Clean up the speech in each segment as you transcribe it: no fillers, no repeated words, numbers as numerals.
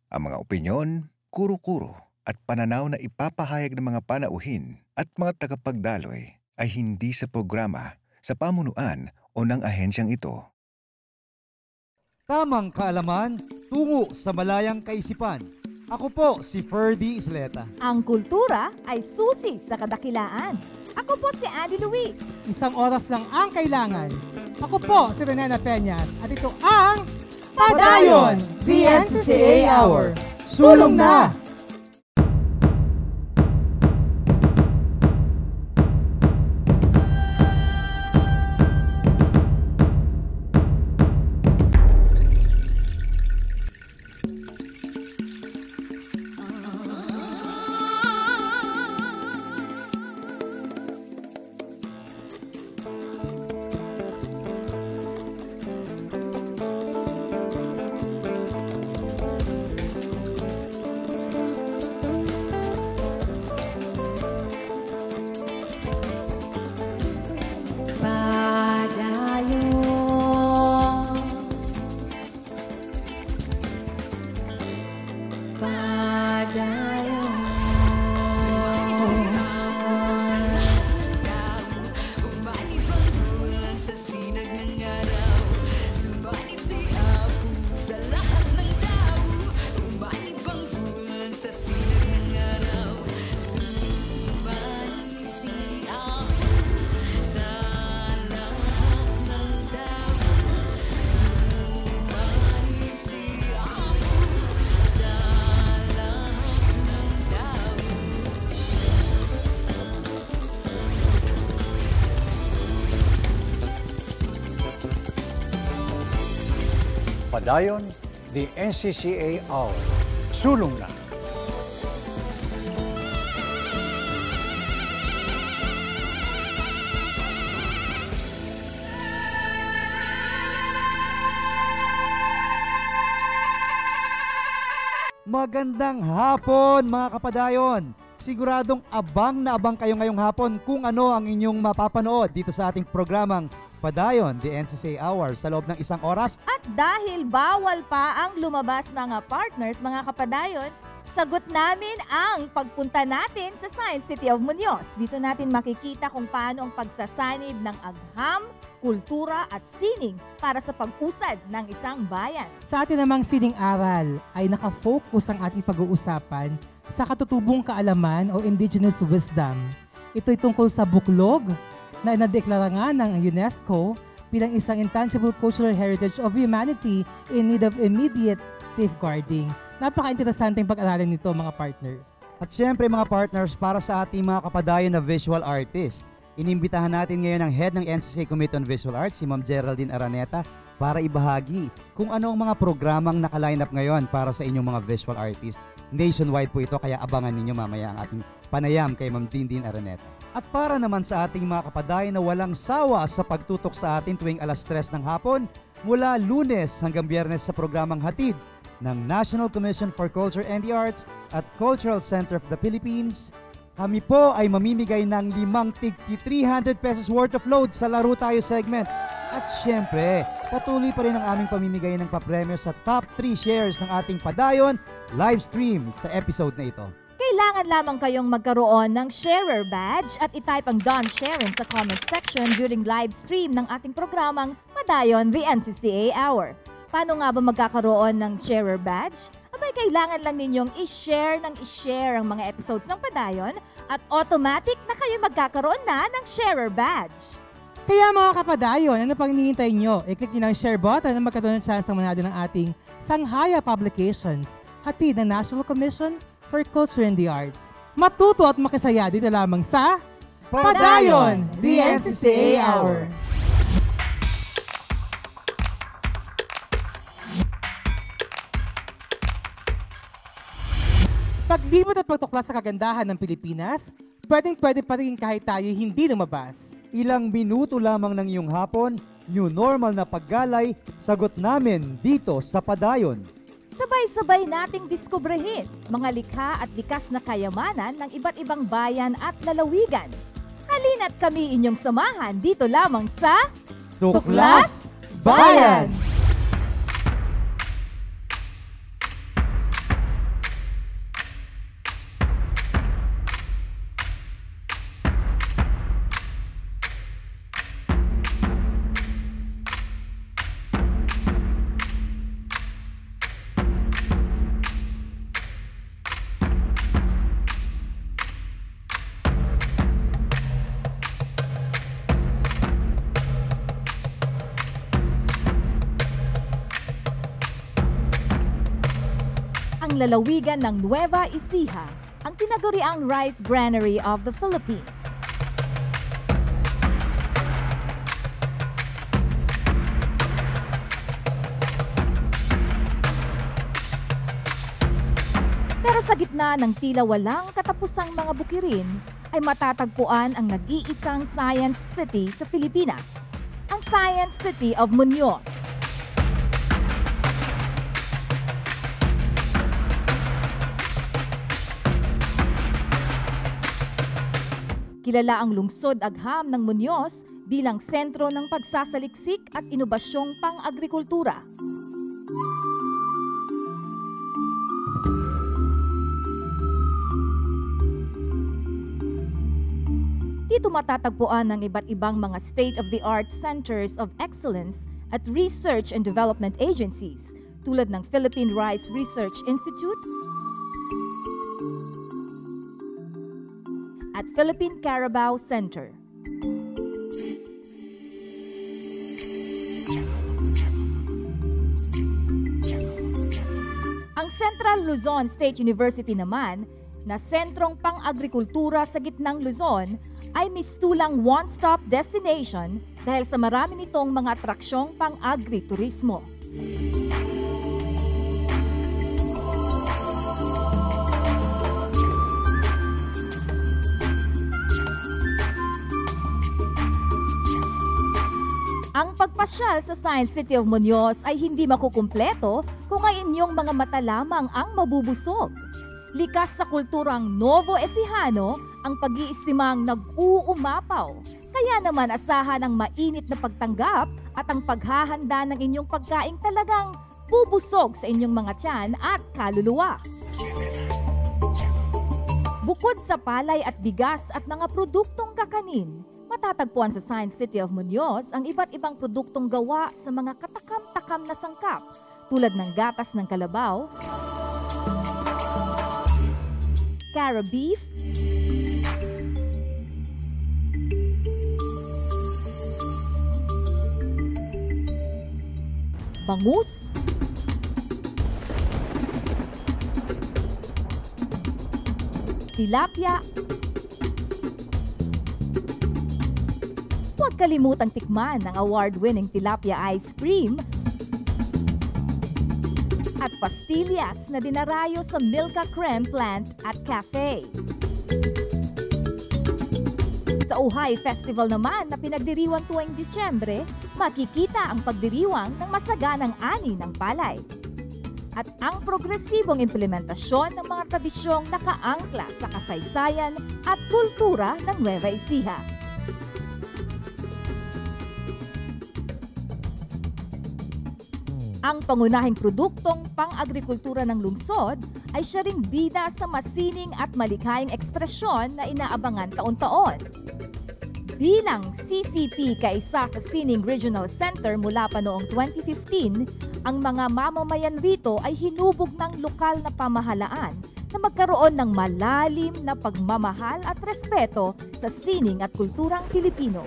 Ang mga opinyon, kuro-kuro at pananaw na ipapahayag ng mga panauhin at mga tagapagdaloy ay hindi sa programa, sa pamunuan o ng ahensyang ito. Tamang kaalaman, tungo sa malayang kaisipan. Ako po si Ferdy Isleta. Ang kultura ay susi sa kadakilaan. Ako po si Andy Luis. Isang oras lang ang kailangan. Ako po si Renena Peñas at ito ang Padayon, the NCCA Hour. Sulong na! Padayon, the NCCA Hour. Sulong na! Magandang hapon mga kapadayon! Siguradong abang na abang kayo ngayong hapon kung ano ang inyong mapapanood dito sa ating programang Padayon, the NCCA Hour sa loob ng isang oras. At dahil bawal pa ang lumabas mga partners, mga kapadayon, sagot namin ang pagpunta natin sa Science City of Muñoz. Dito natin makikita kung paano ang pagsasanib ng agham, kultura at sining para sa pag-usad ng isang bayan. Sa atin namang sining aral ay nakafocus ang ating pag-uusapan sa katutubong kaalaman o indigenous wisdom. Ito'y tungkol sa buklog na nadeklara nga ng UNESCO bilang isang intangible cultural heritage of humanity in need of immediate safeguarding. Napaka-interesanteng pag-aralan nito mga partners. At syempre mga partners, para sa ating mga kapadayon na visual artist, inimbitahan natin ngayon ang head ng NCCA Committee on Visual Arts, si Ma'am Geraldine Araneta, para ibahagi kung ano ang mga programang naka-line up ngayon para sa inyong mga visual artist. Nationwide po ito, kaya abangan ninyo mamaya ang ating panayam kay Ma'am Dindin Araneta. At para naman sa ating mga kapadayon na walang sawa sa pagtutok sa atin tuwing alas 3 ng hapon, mula Lunes hanggang Biyernes sa programang Hatid ng National Commission for Culture and the Arts at Cultural Center of the Philippines, kami po ay mamimigay ng 5 tig 300 pesos worth of load sa Laro Tayo segment. At syempre, patuloy pa rin ang aming pamimigay ng papremyo sa top 3 shares ng ating Padayon live stream sa episode na ito. Kailangan lamang kayong magkaroon ng sharer badge at itype ang Don Sharon sa comment section during live stream ng ating programang Padayon, the NCCA Hour. Paano nga ba magkakaroon ng sharer badge? Abay, kailangan lang ninyong i-share ang mga episodes ng Padayon at automatic na kayo magkakaroon na ng sharer badge. Kaya mga kapadayon, ano pang hinihintay nyo? I-click nyo ng share button na magkakaroon ng chance ng manalo ng ating Sanghaya Publications, hatid ng National Commission for Culture and the Arts. Matuto at makisaya dito lamang sa Padayon, the NCCA Hour. Paglibot at pagtuklas sa kagandahan ng Pilipinas, pwede pa rin kahit tayo hindi lumabas. Ilang minuto lamang ng iyong hapon, new normal na paggalay, sagot namin dito sa Padayon. Sabay-sabay nating diskubrehin mga likha at likas na kayamanan ng iba't ibang bayan at lalawigan. Halina't kami inyong samahan dito lamang sa Tuklas Bayan! ang lalawigan ng Nueva Ecija, ang tinaguriang Rice Granary of the Philippines. Pero sa gitna ng tila walang katapusang mga bukirin, ay matatagpuan ang nag-iisang Science City sa Pilipinas, ang Science City of Muñoz. Kilala ang lungsod agham ng Muñoz bilang sentro ng pagsasaliksik at inobasyong pang-agrikultura. Dito matatagpuan ang iba't ibang mga state-of-the-art centers of excellence at research and development agencies tulad ng Philippine Rice Research Institute at Philippine Carabao Center. Ang Central Luzon State University naman, na sentrong pang-agrikultura sa gitnang Luzon, ay mistulang one-stop destination dahil sa marami nitong mga atraksyong pang-agriturismo. Ang pagpasyal sa Science City of Muñoz ay hindi makukumpleto kung ay inyong mga mata lamang ang mabubusog. Likas sa kulturang Novo Ecijano ang pag-iistimang nag-uumapaw. Kaya naman asahan ang mainit na pagtanggap at ang paghahanda ng inyong pagkaing talagang bubusog sa inyong mga tiyan at kaluluwa. Bukod sa palay at bigas at mga produktong kakanin, matatagpuan sa Science City of Muñoz ang iba't ibang produktong gawa sa mga katakam-takam na sangkap tulad ng gatas ng kalabaw, Cara beef, bangus, tilapia. Huwag kalimutang tikman ang award-winning tilapia ice cream at pastillas na dinarayo sa Milka Creme Plant at Cafe. Sa Uhay Festival naman na pinagdiriwang tuwing Disyembre, makikita ang pagdiriwang ng masaganang ani ng palay at ang progresibong implementasyon ng mga tradisyong nakaangkla sa kasaysayan at kultura ng Nueva Ecija. Ang pangunahing produktong pang-agrikultura ng lungsod ay siya ring bida sa masining at malikhayang ekspresyon na inaabangan taon-taon. Bilang CCP kaisa sa Sining Regional Center mula pa noong 2015, ang mga mamamayan rito ay hinubog ng lokal na pamahalaan na magkaroon ng malalim na pagmamahal at respeto sa sining at kulturang Pilipino.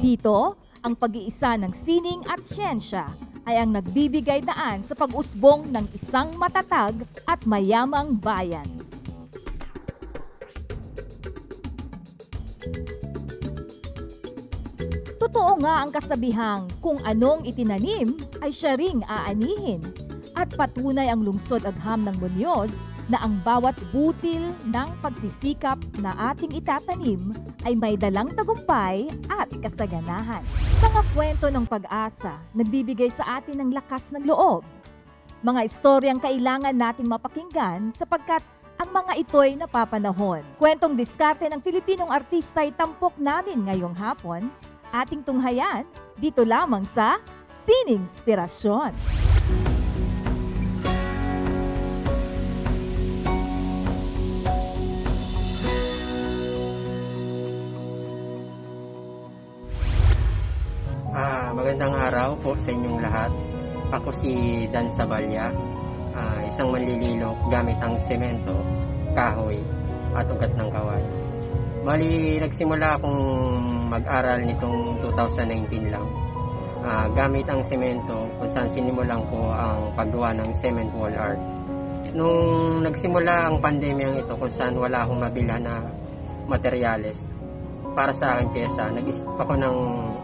Dito, ang pag-iisa ng sining at siyensya ay ang nagbibigay daan sa pag-usbong ng isang matatag at mayamang bayan. Totoo nga ang kasabihang kung anong itinanim ay siya ring aanihin at patunay ang lungsod agham ng Muñoz na ang bawat butil ng pagsisikap na ating itatanim ay may dalang tagumpay at kasaganahan. Mga kwento ng pag-asa, nagbibigay sa atin ng lakas ng loob. Mga istoryang kailangan nating mapakinggan sapagkat ang mga ito'y napapanahon. Kwentong diskarte ng Pilipinong artista ay tampok namin ngayong hapon. Ating tunghayan dito lamang sa Sining Inspirasyon. Magandang araw po sa inyong lahat. Ako si Dan Sabalya, isang manlililok gamit ang semento, kahoy at ugat ng kawayan. Bali, nagsimula akong mag-aral nitong 2019 lang. gamit ang semento kung saan sinimulan ko ang paggawa ng cement wall art. Nung nagsimula ang pandemyang ito kung saan wala akong mabila na materyales para sa aking pyesa, nag-isip ako ng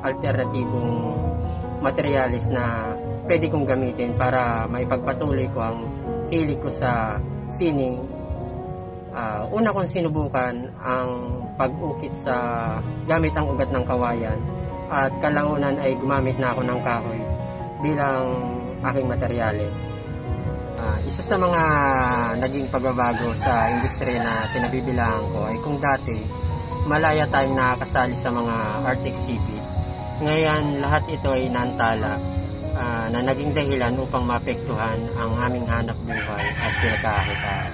alternatibong materyales na pwede kong gamitin para maipagpatuloy ko ang hilig ko sa sining. Una kong sinubukan ang pag-ukit sa gamit ang ugat ng kawayan at kalaunan ay gumamit na ako ng kahoy bilang aking materyales. Isa sa mga naging pagbabago sa industriya na pinabibilangan ko ay kung dati malaya tayong nakakasali sa mga art exhibit. Ngayon lahat ito ay nantala na naging dahilan upang maapektuhan ang aming hanap buhay at pinagkakakitaan.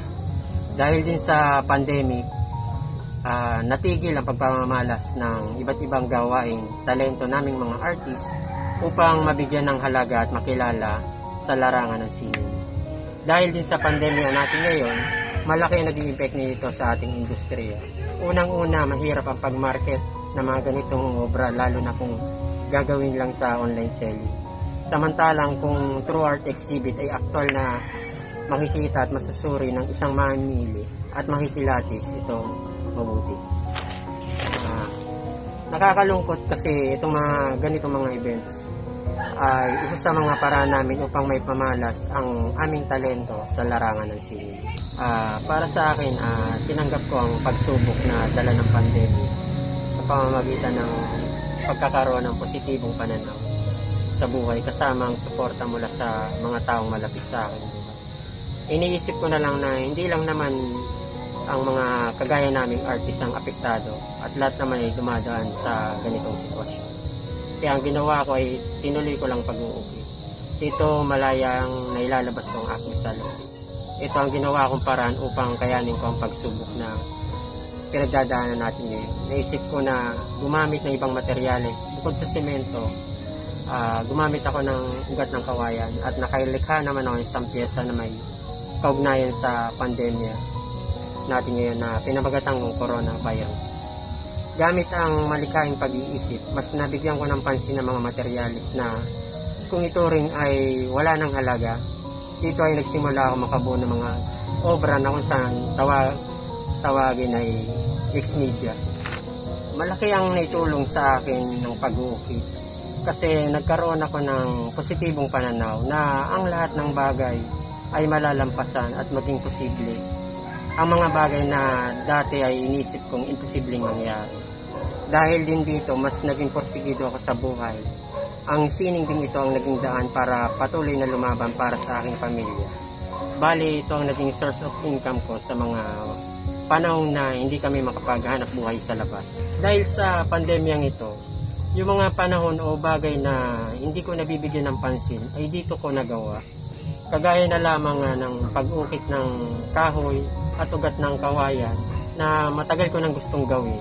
Dahil din sa pandemic, natigil ang pagpamamalas ng iba't ibang gawaing talento naming mga artist upang mabigyan ng halaga at makilala sa larangan ng sining. Dahil din sa pandemya natin ngayon, malaki ang naging impact nito sa ating industriya. Unang-una, mahirap ang pag-market ng mga ganitong obra, lalo na kung gagawin lang sa online selling. Samantalang kung true art exhibit ay aktual na makikita at masusuri ng isang mamimili at makikilatis itong mabuti. Nakakalungkot kasi itong mga ganitong mga events ay isa sa mga paraan namin upang may pamalas ang aming talento sa larangan ng sining. Para sa akin, tinanggap ko ang pagsubok na dala ng pandemic sa pamamagitan ng pagkakaroon ng positibong pananaw sa buhay kasama ang suporta mula sa mga taong malapit sa akin. Iniisip ko na lang na hindi lang naman ang mga kagaya naming artist ang apektado at lahat naman ay dumadaan sa ganitong sitwasyon. Kaya ang ginawa ko ay tinuloy ko lang pag-uukit. Dito malaya ang nailalabas ko ang aking salot. Ito ang ginawa kong paraan upang kayanin ko ang pagsubok na pinagdadaanan natin ngayon. Naisip ko na gumamit ng ibang materyales. Bukod sa semento, gumamit ako ng ugat ng kawayan at nakailikha naman ako ng isang pyesa na may kaugnayan sa pandemya natin ngayon na pinamagatang ng coronavirus. Gamit ang malikhaing pag-iisip, mas nabigyan ko ng pansin ng mga materyales na kung ito rin ay wala ng halaga. Dito ay nagsimula ako makabuo ng mga obra na kung saan tawagin ay ex-media. Malaki ang naitulong sa akin ng pag-uukit kasi nagkaroon ako ng positibong pananaw na ang lahat ng bagay ay malalampasan at maging posible. Ang mga bagay na dati ay inisip kong imposibleng mangyari. Dahil din dito, mas naging porsigido ako sa buhay. Ang sining din ito ang naging daan para patuloy na lumaban para sa aking pamilya. Bali, ito ang naging source of income ko sa mga panahon na hindi kami makapaghanap buhay sa labas. Dahil sa pandemyang ito, yung mga panahon o bagay na hindi ko nabibigyan ng pansin ay dito ko nagawa. Kagaya na lamang ng pag-ukit ng kahoy at ugat ng kawayan na matagal ko nang gustong gawin.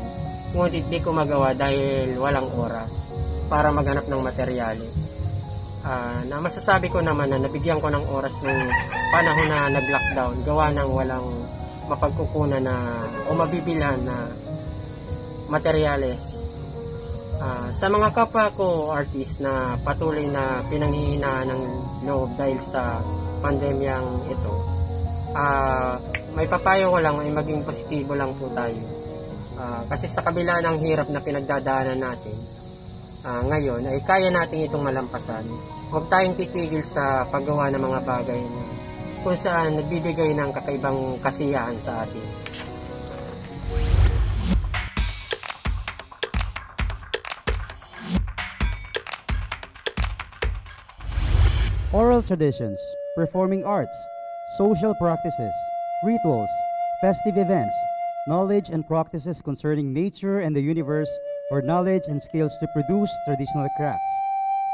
Ngunit di ko magawa dahil walang oras para maghanap ng materyales. Na masasabi ko naman na nabigyan ko ng oras ng panahon na nag-lockdown, gawa ng walang mapagkukunan na o mabibilhan na materyales. Sa mga kapwa ko artist na patuloy na pinanghihinaan ng loob dahil sa pandemyang ito, may papayo ko lang ay maging positibo lang po tayo. Kasi sa kabila ng hirap na pinagdadaanan natin ngayon ay kaya natin itong malampasan. Huwag tayong titigil sa paggawa ng mga bagay na kung saan nagbibigay ng kakaibang kasiyahan sa atin. Oral traditions, performing arts, social practices, rituals, festive events, knowledge and practices concerning nature and the universe, or knowledge and skills to produce traditional crafts.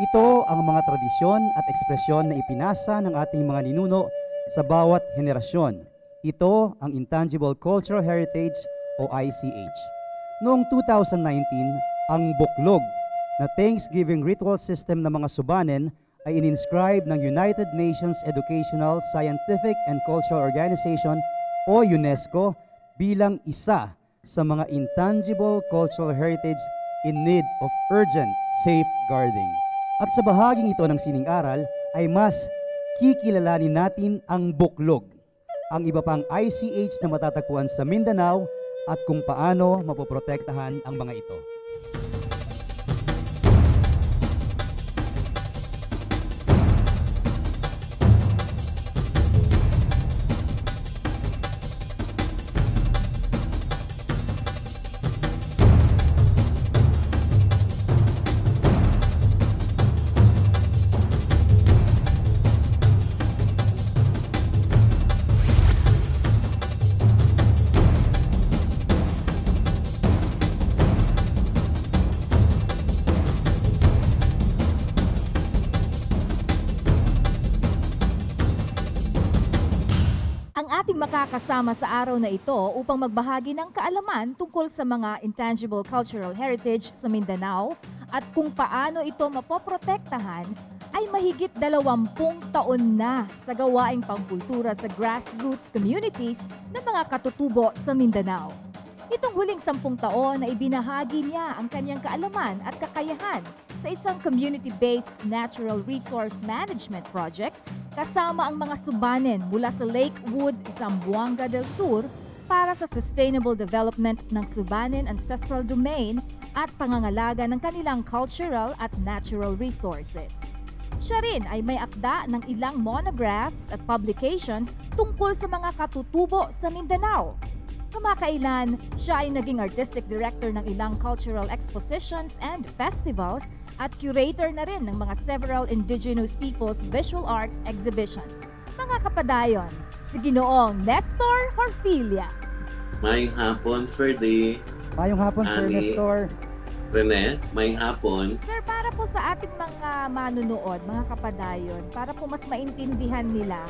Ito ang mga tradisyon at ekspresyon na ipinasa ng ating mga ninuno sa bawat henerasyon. Ito ang Intangible Cultural Heritage o ICH. Noong 2019, ang buklog na Thanksgiving ritual system ng mga Subanen ay ininscribe ng United Nations Educational, Scientific and Cultural Organization o UNESCO bilang isa sa mga intangible cultural heritage in need of urgent safeguarding. At sa bahaging ito ng Sining Aral ay mas kikilalanin natin ang buklog, ang iba pang ICH na matatagpuan sa Mindanao at kung paano mapoprotektahan ang mga ito. Makakasama sa araw na ito upang magbahagi ng kaalaman tungkol sa mga intangible cultural heritage sa Mindanao at kung paano ito mapoprotektahan ay mahigit 20 taon na sa gawaing pangkultura sa grassroots communities ng mga katutubo sa Mindanao. Itong huling 10 taon na ibinahagi niya ang kanyang kaalaman at kakayahan sa isang community-based natural resource management project kasama ang mga subanen mula sa Lakewood, Zamboanga del Sur para sa sustainable development ng subanen ancestral domain at pangangalaga ng kanilang cultural at natural resources. Siya rin ay may akda ng ilang monographs at publications tungkol sa mga katutubo sa Mindanao. Kamakailan, siya ay naging artistic director ng ilang cultural expositions and festivals at curator na rin ng mga several indigenous people's visual arts exhibitions. Mga kapadayon, si Ginoong Nestor Horfilia. Mayong hapon, Ferdy. Mayong hapon, Sir Nestor. Rene, may hapon. Sir, para po sa ating mga manunood, mga kapadayon, para po mas maintindihan nila,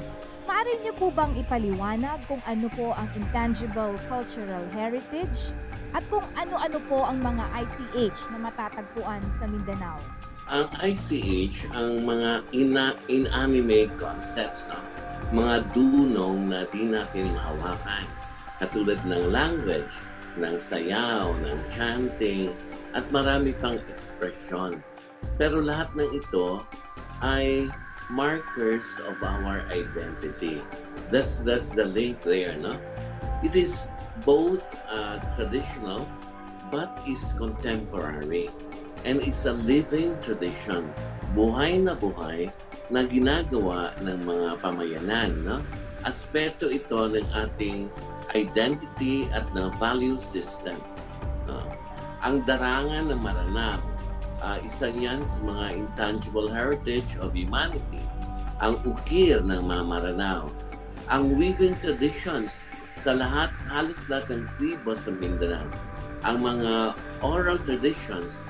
maaari niyo po bang ipaliwanag kung ano po ang intangible cultural heritage at kung ano-ano po ang mga ICH na matatagpuan sa Mindanao? Ang ICH, ang mga inanimate concepts, no? Mga dunong na di natin mahawakan, katulad ng language, ng sayaw, ng chanting, at marami pang ekspresyon. Pero lahat ng ito ay markers of our identity. That's the link there, no? It is both traditional but is contemporary. And it's a living tradition. Buhay na ginagawa ng mga pamayanan, no? Aspeto ito ng ating identity at ng value system. Ang darangan ng Maranao, isa yan sa mga intangible heritage of humanity. Ang ukir ng mga Maranao, ang weaving traditions sa halos lahat ng tribo sa Mindanao, ang mga oral traditions,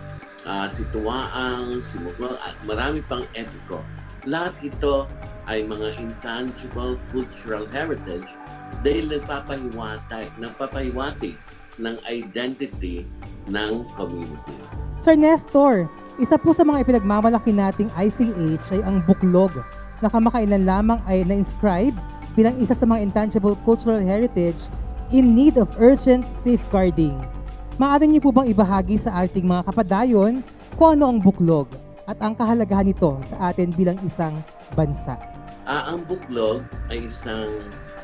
si Tuwaang, si Muglong, at marami pang epiko. Lahat ito ay mga intangible cultural heritage dahil nagpapahiwatig ng identity ng community. Sir Nestor, isa po sa mga ipinagmamalaki nating ICH ay ang buklog na kamakailan lamang ay na-inscribe bilang isa sa mga intangible cultural heritage in need of urgent safeguarding. Maaari niyo po bang ibahagi sa ating mga kapadayon kung ano ang buklog at ang kahalagahan nito sa atin bilang isang bansa? Ang buklog ay isang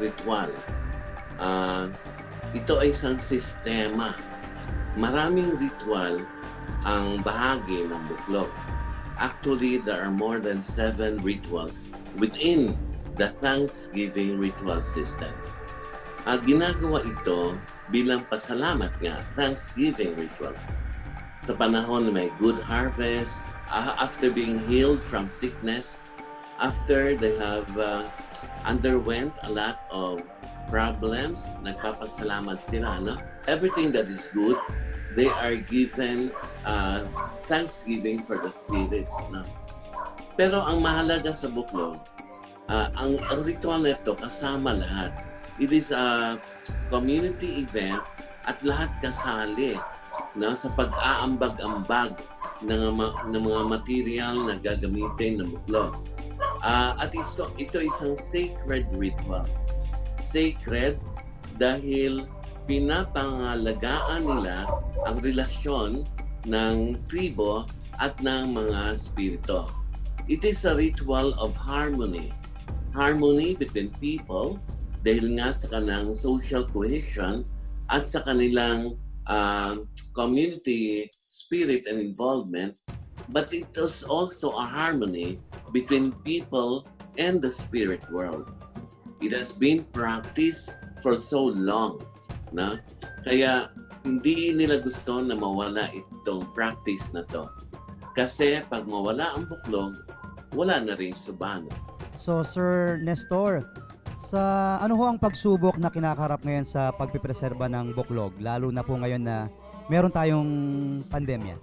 ritual. Ito ay isang sistema. Maraming ritual ang bahagi ng buklog. Actually, there are more than 7 rituals within the Thanksgiving ritual system. Ginagawa ito bilang pasalamat nga, Thanksgiving ritual. Sa panahon na may good harvest, after being healed from sickness, after they have underwent a lot of problems, nagpapasalamat sila, no? Everything that is good, they are given thanksgiving for the spirits, no? Pero ang mahalaga sa buklog, ang ritual nito kasama lahat. It is a community event at lahat kasali, no, sa pag-aambag-ambag ng mga material na gagamitin ng buklog. At ito isang sacred ritual. Sacred dahil pinapangalagaan nila ang relasyon ng tribo at ng mga spirito. It is a ritual of harmony. Harmony between people dahil nga sa kanilang social cohesion at sa kanilang community spirit and involvement. But it is also a harmony between people and the spirit world. It has been practiced for so long. Na? Kaya hindi nila gusto na mawala itong practice na to. Kasi pag mawala ang buklog, wala na rin subano. So Sir Nestor, sa ano ho ang pagsubok na kinakaharap ngayon sa pagpipreserba ng buklog, lalo na po ngayon na meron tayong pandemya?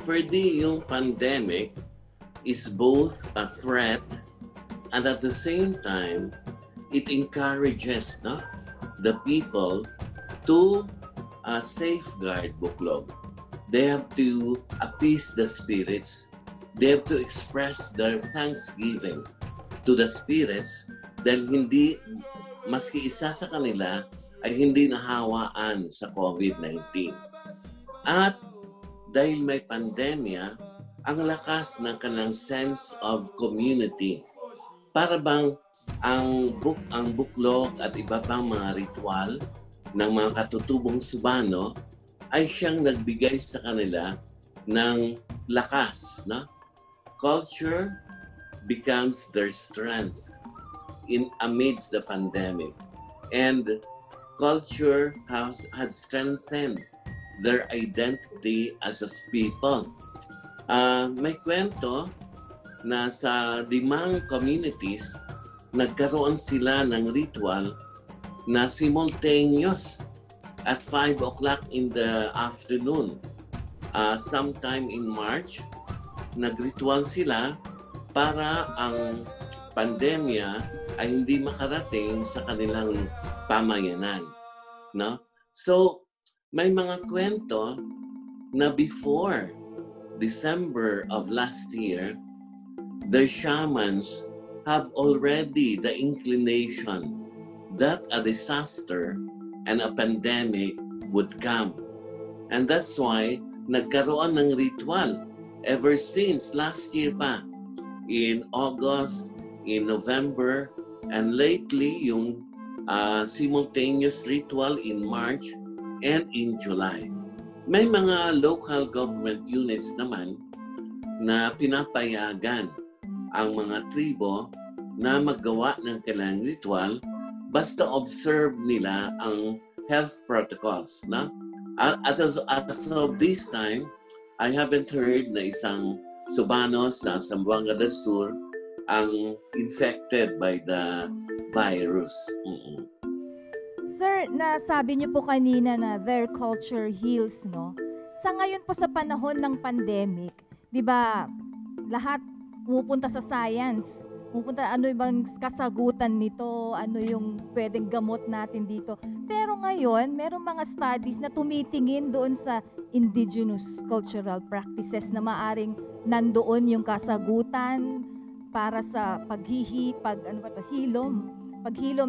Ferdy, yung pandemic is both a threat and at the same time, it encourages the people to safeguard buklog. They have to appease the spirits. They have to express their thanksgiving to the spirits dahil hindi, maski isa sa kanila ay hindi nahawaan sa COVID-19. At dahil may pandemya, ang lakas ng kanilang sense of community. Para bang ang buklog at iba pang mga ritual ng mga katutubong subano ay siyang nagbigay sa kanila ng lakas. Culture becomes their strength amidst the pandemic. And culture has strengthened their identity as a people. May kwento na sa 5 communities, nagkaroon sila ng ritual na simultaneous at 5 o'clock in the afternoon. Sometime in March, nagritual sila para ang pandemya ay hindi makarating sa kanilang pamayanan. No? So, may mga kwento na before December of last year, their shamans have already the inclination that a disaster and a pandemic would come. And that's why nagkaroon ng ritual ever since last year pa. In August, in November, and lately yung simultaneous ritual in March and in July. May mga local government units naman na pinapayagan ang mga tribo na maggawa ng kailangang ritual basta observe nila ang health protocols. As of this time, I haven't heard na isang subano sa Zamboanga del Sur ang infected by the virus. Sir, nasabi niyo po kanina na their culture heals, no? Sa ngayon po sa panahon ng pandemic, di ba, lahat pumupunta sa science. Pumupunta, ano yung kasagutan nito, ano yung pwedeng gamot natin dito. Pero ngayon, merong mga studies na tumitingin doon sa indigenous cultural practices na maaring nandoon yung kasagutan para sa paghilom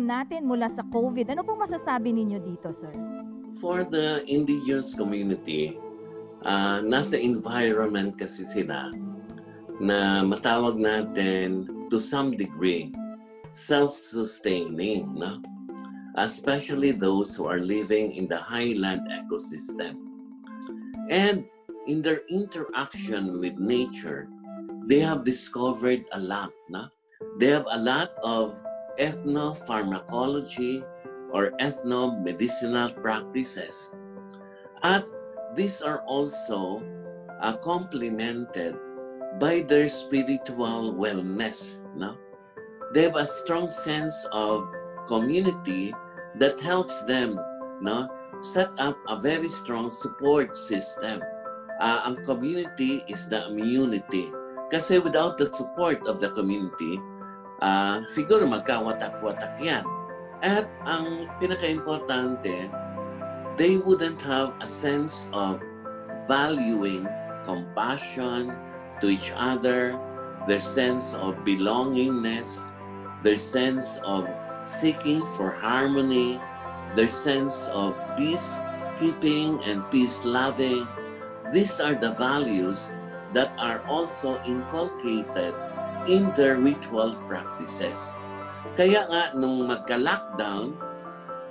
natin mula sa COVID. Ano pong masasabi ninyo dito, sir? For the indigenous community, nasa environment kasi sila na matawag natin to some degree self-sustaining, no? Especially those who are living in the highland ecosystem. And in their interaction with nature, they have discovered a lot. No? They have a lot of ethnopharmacology or ethnomedicinal practices. At these are also complemented by their spiritual wellness. No? They have a strong sense of community that helps them set up a very strong support system. Ang community is the immunity. Kasi without the support of the community, siguro magkawatak-watak yan. At ang pinaka-importante, they wouldn't have a sense of valuing compassion to each other, their sense of belongingness, their sense of seeking for harmony, their sense of peacekeeping and peace-loving. these are the values that are also inculcated in their ritual practices. Kaya nga, nung magka-lockdown,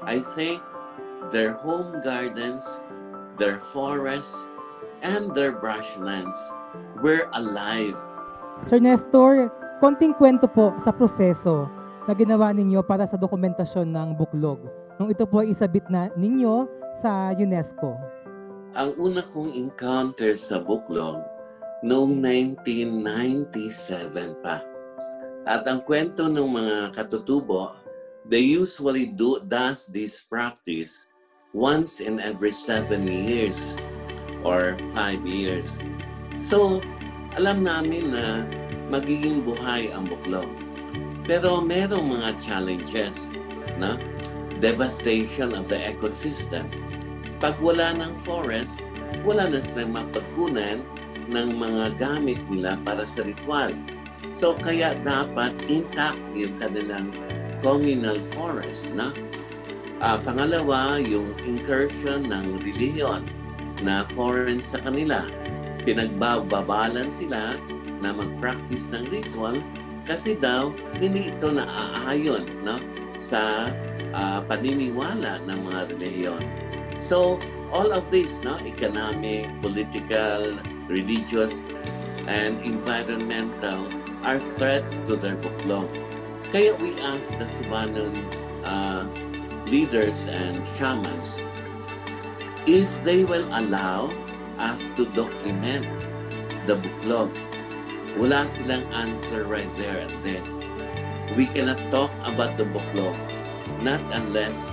I think their home gardens, their forests, and their brushlands were alive. Sir Nestor, konting kwento po sa proseso na ginawa ninyo para sa dokumentasyon ng buklog nung ito po ay isabit na ninyo sa UNESCO. Ang una kong encounter sa buklog noong 1997 pa. At ang kwento ng mga katutubo, they usually does this practice once in every 7 years or 5 years. So, alam namin na magiging buhay ang buklog. Pero merong mga challenges, na devastation of the ecosystem. Pag wala ng forest, wala na silang mapagkunan ng mga gamit nila para sa ritual. So kaya dapat intact yung kanilang communal forest. Pangalawa, yung incursion ng religion na foreign sa kanila. Pinagbababalan sila na mag-practice ng ritual kasi daw hindi ito naaayon sa paniniwala ng mga relihiyon. So, all of this, economic, political, religious, and environmental are threats to their buklog. Kaya we ask the Subanon leaders and shamans if they will allow us to document the buklog. Wala silang answer right there and then. We cannot talk about the buklog not unless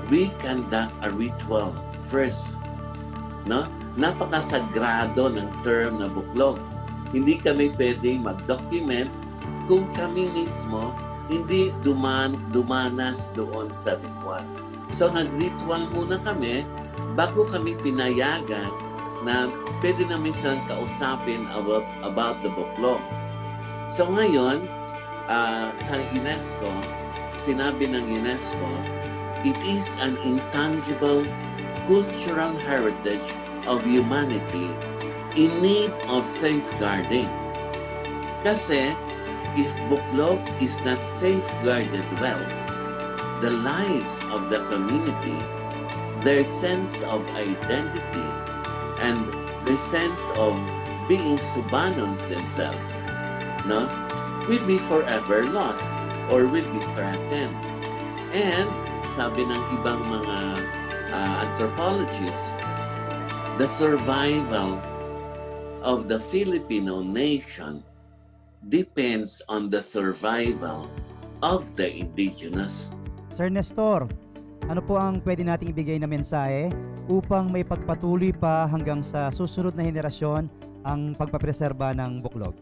we conduct a ritual first. Napakasagrado ng term na buklog. Hindi kami pwede mag-document kung kami mismo hindi dumanas doon sa ritual. So nag-ritual muna kami bago kami pinayagan na pwede namin silang kausapin about the buklog. So ngayon, sa UNESCO, sinabi ng UNESCO, it is an intangible cultural heritage of humanity in need of safeguarding. Kasi if buklog is not safeguarded well, the lives of the community, their sense of identity, and their sense of being Subanons themselves, will be forever lost or will be threatened. And sabi ng ibang mga anthropologists, the survival of the Filipino nation depends on the survival of the indigenous. Sir Nestor, ano po ang pwede nating ibigay na mensahe upang may pagpatuloy pa hanggang sa susunod na henerasyon ang pagpapreserba ng buklog?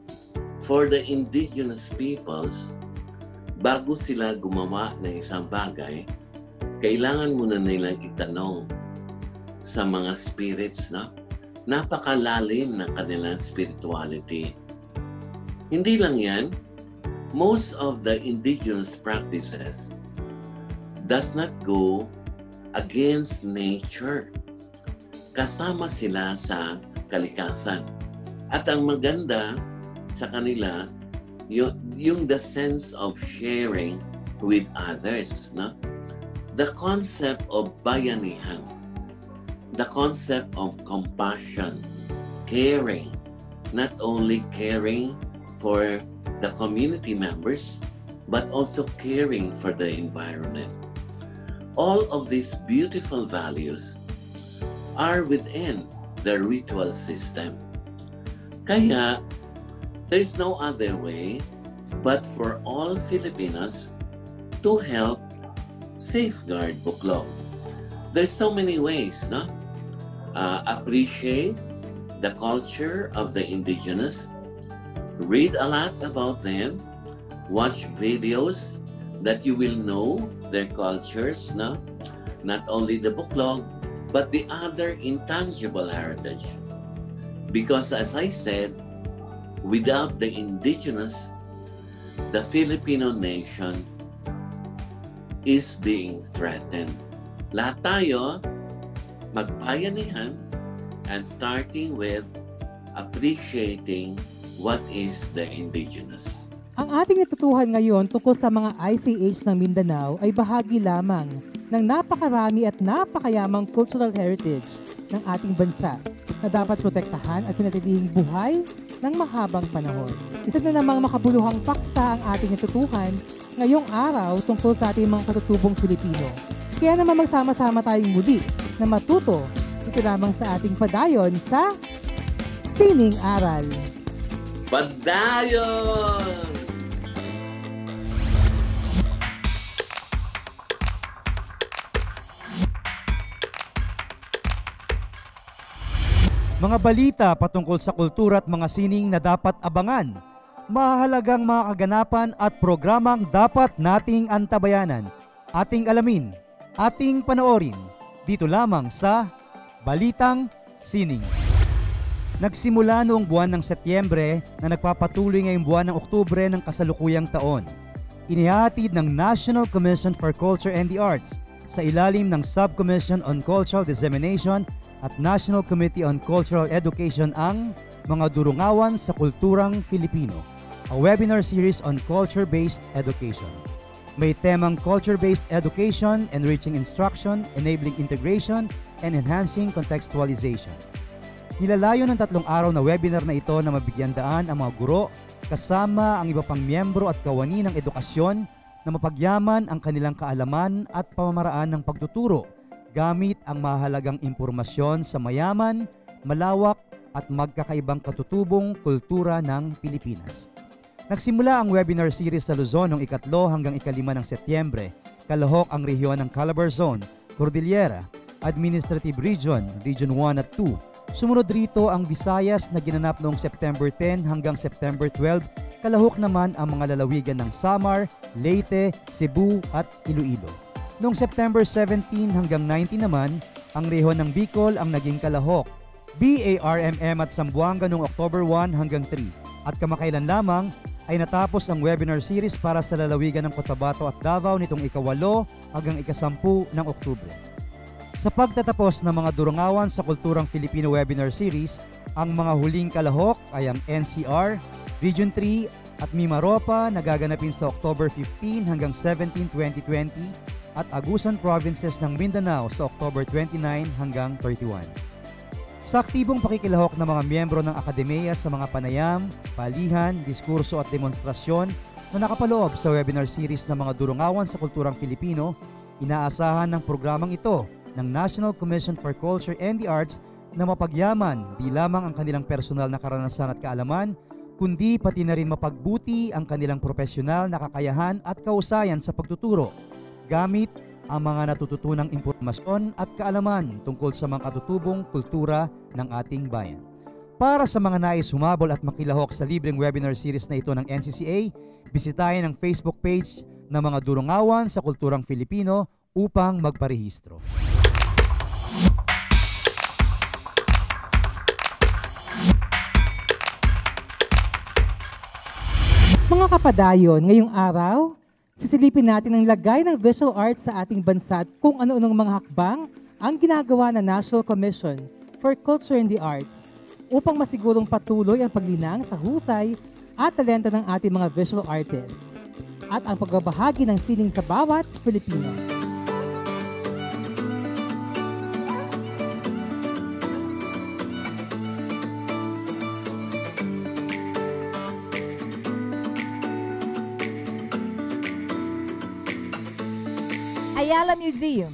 For the indigenous peoples, bago sila gumawa ng isang bagay, kailangan muna nilang itanong sa mga spirits napakalalim ng kanilang spirituality. Hindi lang yan, most of the indigenous practices does not go against nature. Kasama sila sa kalikasan. At ang maganda sa kanila, yung the sense of sharing with others. The concept of bayanihan, the concept of compassion, caring, not only caring for the community members, but also caring for the environment. All of these beautiful values are within the ritual system. Kaya, there's no other way but for all Filipinos to help safeguard buklog. There's so many ways, appreciate the culture of the indigenous, read a lot about them, watch videos that you will know their cultures, not only the buklog, but the other intangible heritage. Because as I said, without the indigenous, the Filipino nation is being threatened. Lahat tayo magbayanihan and starting with appreciating what is the indigenous. Ang ating natutuhan ngayon tungkol sa mga ICH ng Mindanao ay bahagi lamang ng napakarami at napakayamang cultural heritage ng ating bansa na dapat protektahan at pinatilihing buhay ng mahabang panahon. Isa na namang makabuluhang paksa ang ating natutuhan ngayong araw tungkol sa ating mga katutubong Pilipino. Kaya naman magsama-sama tayong muli na matuto ito lamang sa ating padayon sa Sining Aral. Padayon! Mga balita patungkol sa kultura at mga sining na dapat abangan. Mahalagang mga kaganapan at programang dapat nating antabayanan. Ating alamin, ating panoorin. Dito lamang sa Balitang Sining. Nagsimula noong buwan ng Setyembre na nagpapatuloy ngayong buwan ng Oktubre ng kasalukuyang taon. Inihatid ng National Commission for Culture and the Arts sa ilalim ng Subcommission on Cultural Dissemination at National Committee on Cultural Education ang Mga Durungawan sa Kulturang Filipino, a webinar series on culture-based education. May temang culture-based education, enriching instruction, enabling integration, and enhancing contextualization. Nilalayo ng 3 araw na webinar na ito na mabigyan daan ang mga guro kasama ang iba pang miyembro at kawani ng edukasyon na mapagyaman ang kanilang kaalaman at pamamaraan ng pagtuturo gamit ang mahalagang impormasyon sa mayaman, malawak at magkakaibang katutubong kultura ng Pilipinas. Nagsimula ang webinar series sa Luzon noong 2 hanggang 5 ng Setyembre. Kalahok ang rehiyon ng Calabarzon, Cordillera, Administrative Region, Region 1 at 2. Sumunod rito ang Visayas na ginanap noong September 10 hanggang September 12. Kalahok naman ang mga lalawigan ng Samar, Leyte, Cebu at Iloilo. Noong September 17 hanggang 19 naman, ang rehiyon ng Bicol ang naging kalahok. BARMM at Zamboanga noong October 1 hanggang 3. At kamakailan lamang ay natapos ang webinar series para sa lalawigan ng Cotabato at Davao nitong ika-8 hanggang ika-10 ng Oktubre. Sa pagtatapos ng mga Durungawan sa Kulturang Filipino webinar series, ang mga huling kalahok ay ang NCR, Region 3 at Mimaropa na gaganapin sa October 15 hanggang 17, 2020 at Agusan Provinces ng Mindanao sa October 29 hanggang 31. Sa aktibong pakikilahok ng mga miyembro ng akademiya sa mga panayam, palihan, diskurso at demonstrasyon na nakapaloob sa webinar series ng mga Durungawan sa Kulturang Filipino, inaasahan ng programang ito ng National Commission for Culture and the Arts na mapagyaman di lamang ang kanilang personal na karanasan at kaalaman, kundi pati na rin mapagbuti ang kanilang profesional na kakayahan at kausayan sa pagtuturo, gamit ang mga natututunang impormasyon at kaalaman tungkol sa mga katutubong kultura ng ating bayan. Para sa mga nais humabol at makilahok sa libreng webinar series na ito ng NCCA, bisitahin ang Facebook page ng mga Durungawan sa Kulturang Filipino upang magparehistro. Mga kapadayon, ngayong araw, sisilipin natin ang lagay ng visual arts sa ating bansa at kung ano-anong mga hakbang ang ginagawa ng National Commission for Culture and the Arts upang masigurong patuloy ang paglinang sa husay at talento ng ating mga visual artists at ang pagbabahagi ng sining sa bawat Pilipino. Ayala Museum,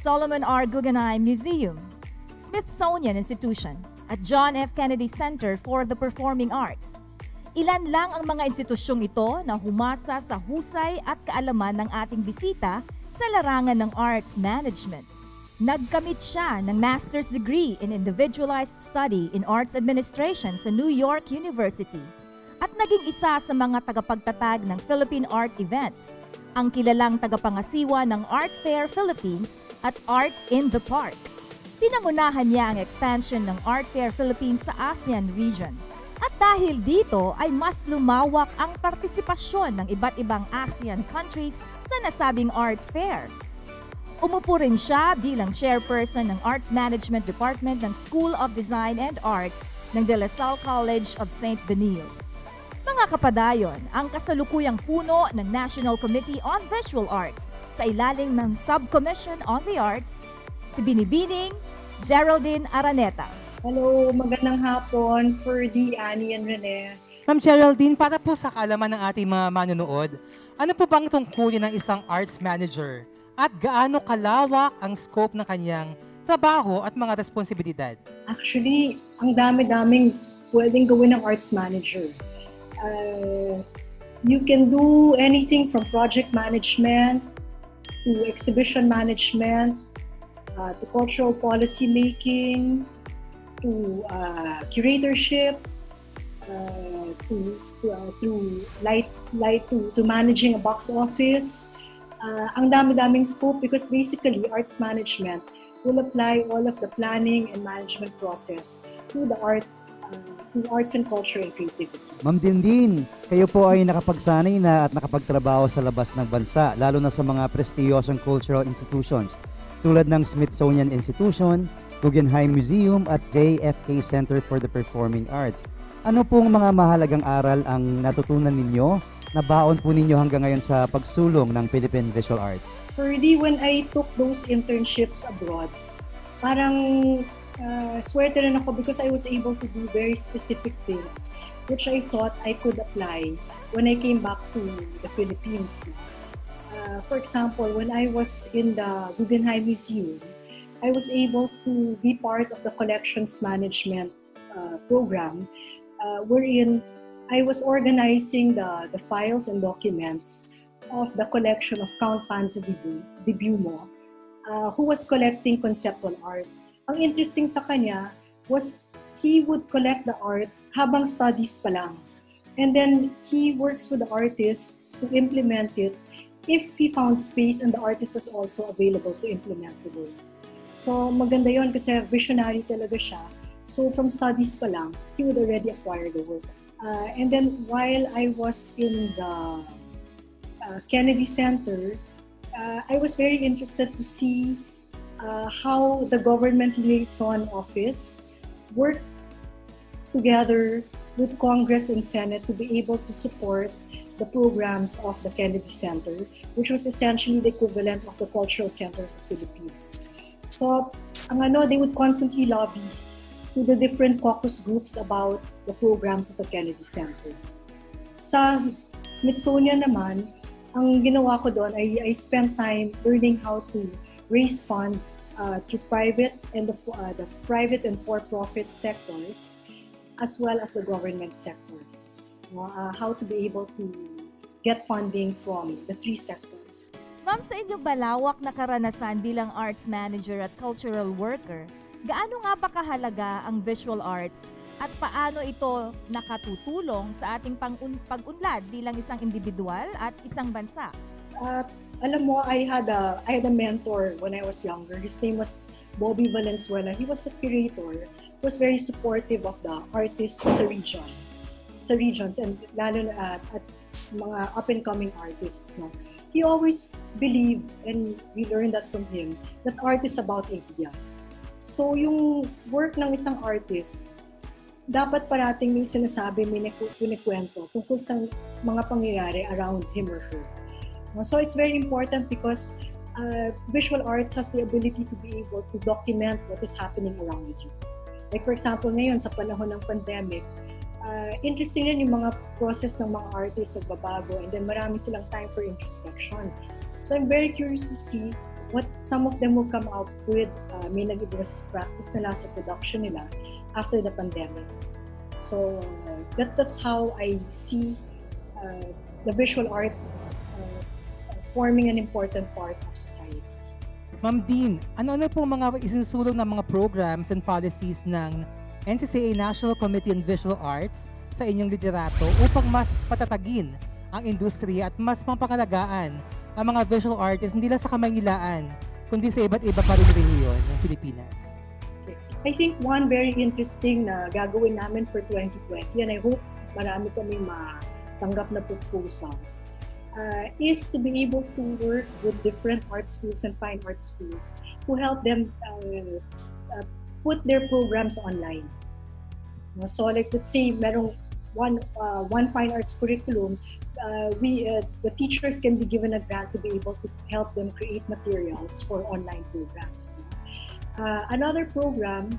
Solomon R. Guggenheim Museum, Smithsonian Institution, at John F. Kennedy Center for the Performing Arts. Ilan lang ang mga institusyong ito na humasa sa husay at kaalaman ng ating bisita sa larangan ng arts management. Nagkamit siya ng master's degree in individualized study in arts administration sa New York University at naging isa sa mga tagapagtatag ng Philippine Art Events, ang kilalang tagapangasiwa ng Art Fair Philippines at Art in the Park. Pinangunahan niya ang expansion ng Art Fair Philippines sa ASEAN region. At dahil dito ay mas lumawak ang partisipasyon ng iba't ibang ASEAN countries sa nasabing Art Fair. Umupo rin siya bilang chairperson ng Arts Management Department ng School of Design and Arts ng De La Salle College of St. Benil. Mga kapadayon, ang kasalukuyang puno ng National Committee on Visual Arts sa ilalim ng Subcommission on the Arts, si Binibining Geraldine Araneta. Hello, magandang hapon, Ferdy, Annie, and Rene. Ma'am Geraldine, para po sa kaalaman ng ating mga manonood, ano po bang tungkulin ng isang arts manager at gaano kalawak ang scope ng kanyang trabaho at mga responsibilidad? Actually, ang dami-daming pwedeng gawin ng arts manager. You can do anything from project management to exhibition management, to cultural policy making, to curatorship, to managing a box office. Ang dami-daming scope because basically arts management will apply all of the planning and management process to the arts and culture and creativity. Ma'am Dindin, kayo po ay nakapagsanay na at nakapagtrabaho sa labas ng bansa, lalo na sa mga prestiyosong cultural institutions tulad ng Smithsonian Institution, Guggenheim Museum at JFK Center for the Performing Arts. Ano pong mga mahalagang aral ang natutunan ninyo na baon po ninyo hanggang ngayon sa pagsulong ng Philippine Visual Arts? Ferdy, when I took those internships abroad, parang swerte rin ako because I was able to do very specific things which I thought I could apply when I came back to the Philippines. For example, when I was in the Guggenheim Museum, I was able to be part of the collections management program wherein I was organizing the files and documents of the collection of Count Panza de Beaumont, who was collecting conceptual art. Ang interesting sa kanya was he would collect the art habang studies pa lang. And then he works with the artists to implement it if he found space and the artist was also available to implement the work. So maganda yon kasi visionary talaga siya. So from studies pa lang, he would already acquire the work. And then while I was in the Kennedy Center, I was very interested to see how the Government Liaison Office worked together with Congress and Senate to be able to support the programs of the Kennedy Center, which was essentially the equivalent of the Cultural Center of the Philippines. So, they would constantly lobby to the different caucus groups about the programs of the Kennedy Center. Sa Smithsonian naman, ang ginawa ko doon ay I spent time learning how to raise funds to private and the private and for-profit sectors, as well as the government sectors. How to be able to get funding from the three sectors. Ma'am, sa inyong malawak na karanasan bilang arts manager at cultural worker, gaano nga ba kahalaga ang visual arts at paano ito nakatutulong sa ating pag-unlad bilang isang individual at isang bansa? Alam mo, I had a mentor when I was younger. His name was Bobby Valenzuela. He was a curator. He was very supportive of the artists sa regions and lalo na at mga up-and-coming artists. No? He always believed, and we learned that from him, that art is about ideas. So yung work ng isang artist, dapat parating may sinasabi, may kunikwento tungkol sa mga pangyayari around him or her. So it's very important because visual arts has the ability to be able to document what is happening around you. Like for example, ngayon sa panahon ng pandemic, interesting rin yung mga process ng mga artists nagbabago and then marami silang time for introspection. So I'm very curious to see what some of them will come out with. May nag-iba sa practice nila sa production nila after the pandemic. So that's how I see the visual arts forming an important part of society. Ma'am Dean, ano-ano po mga isinusulong ng mga programs and policies ng NCCA National Committee on Visual Arts sa inyong liderato upang mas patatagin ang industriya at mas mapangalagaan ang mga visual artists hindi lang sa Kamangilaan, kundi sa iba't iba pa rin rehiyon ng Pilipinas? I think one very interesting na gagawin namin for 2020, and I hope marami kami matanggap na proposals, is to be able to work with different art schools and fine art schools to help them put their programs online. So like let's say merong one fine arts curriculum, the teachers can be given a grant to be able to help them create materials for online programs. Another program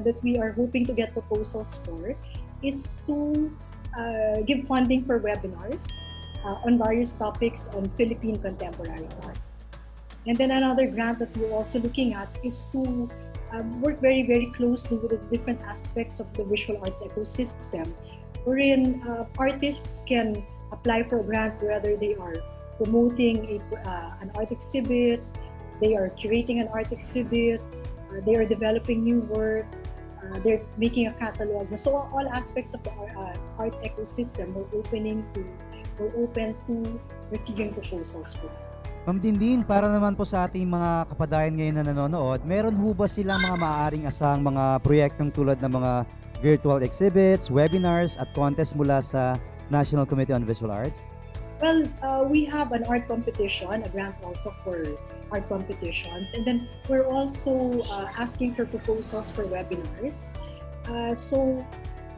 that we are hoping to get proposals for is to give funding for webinars on various topics on Philippine contemporary art. And then another grant that we're also looking at is to work very, very closely with the different aspects of the visual arts ecosystem, wherein artists can apply for a grant whether they are promoting an art exhibit, they are curating an art exhibit, they are developing new work, they're making a catalog. So all aspects of the art ecosystem we're open to receiving proposals for that. Ma'am Dindin, para naman po sa ating mga kapadayan ngayon na nanonood, meron ho ba silang mga maaaring asang mga proyektong tulad ng mga virtual exhibits, webinars at contests mula sa National Committee on Visual Arts? Well, we have an art competition, a grant also for art competitions, and then we're also asking for proposals for webinars. So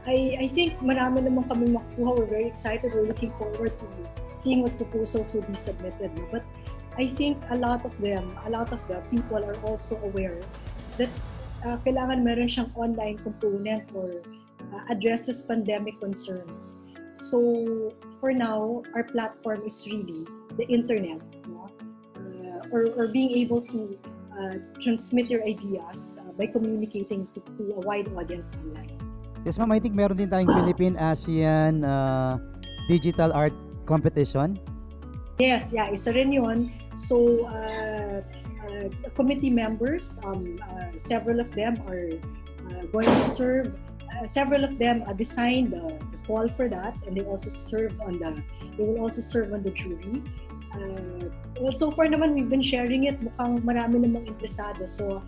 I think marami naman kami makuha. We're very excited. We're looking forward to seeing what proposals will be submitted. But I think a lot of the people are also aware that kailangan meron siyang online component or addresses pandemic concerns. So for now, our platform is really the internet, no? Or being able to transmit your ideas by communicating to a wide audience online. Yes ma'am, I think meron din tayong Philippine ASEAN Digital Art Competition. Yes, yeah, isa rin yun. So, committee members, several of them are going to serve. Several of them designed the call for that, and they will also serve on the jury. Well, so far naman we've been sharing it. Mukhang marami namang interesado. So,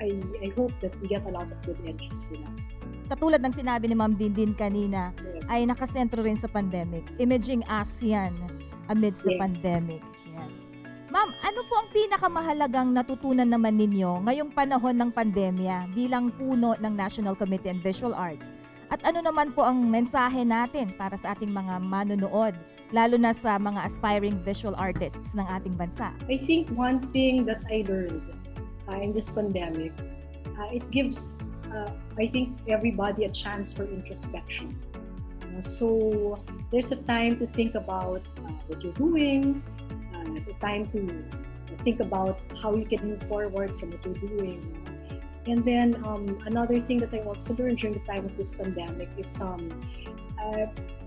I hope that we get a lot of good entries for that. Katulad ng sinabi ni Ma'am Dindin kanina, ay nakasentro rin sa pandemic. Imaging ASEAN amidst the pandemic. Yes. Ma'am, ano po ang pinakamahalagang natutunan naman ninyo ngayong panahon ng pandemya bilang puno ng National Committee on Visual Arts? At ano naman po ang mensahe natin para sa ating mga manonood, lalo na sa mga aspiring visual artists ng ating bansa? I think one thing that I learned in this pandemic, it gives I think everybody a chance for introspection. So there's a time to think about what you're doing, the time to think about how you can move forward from what you're doing. And then another thing that I also learned during the time of this pandemic is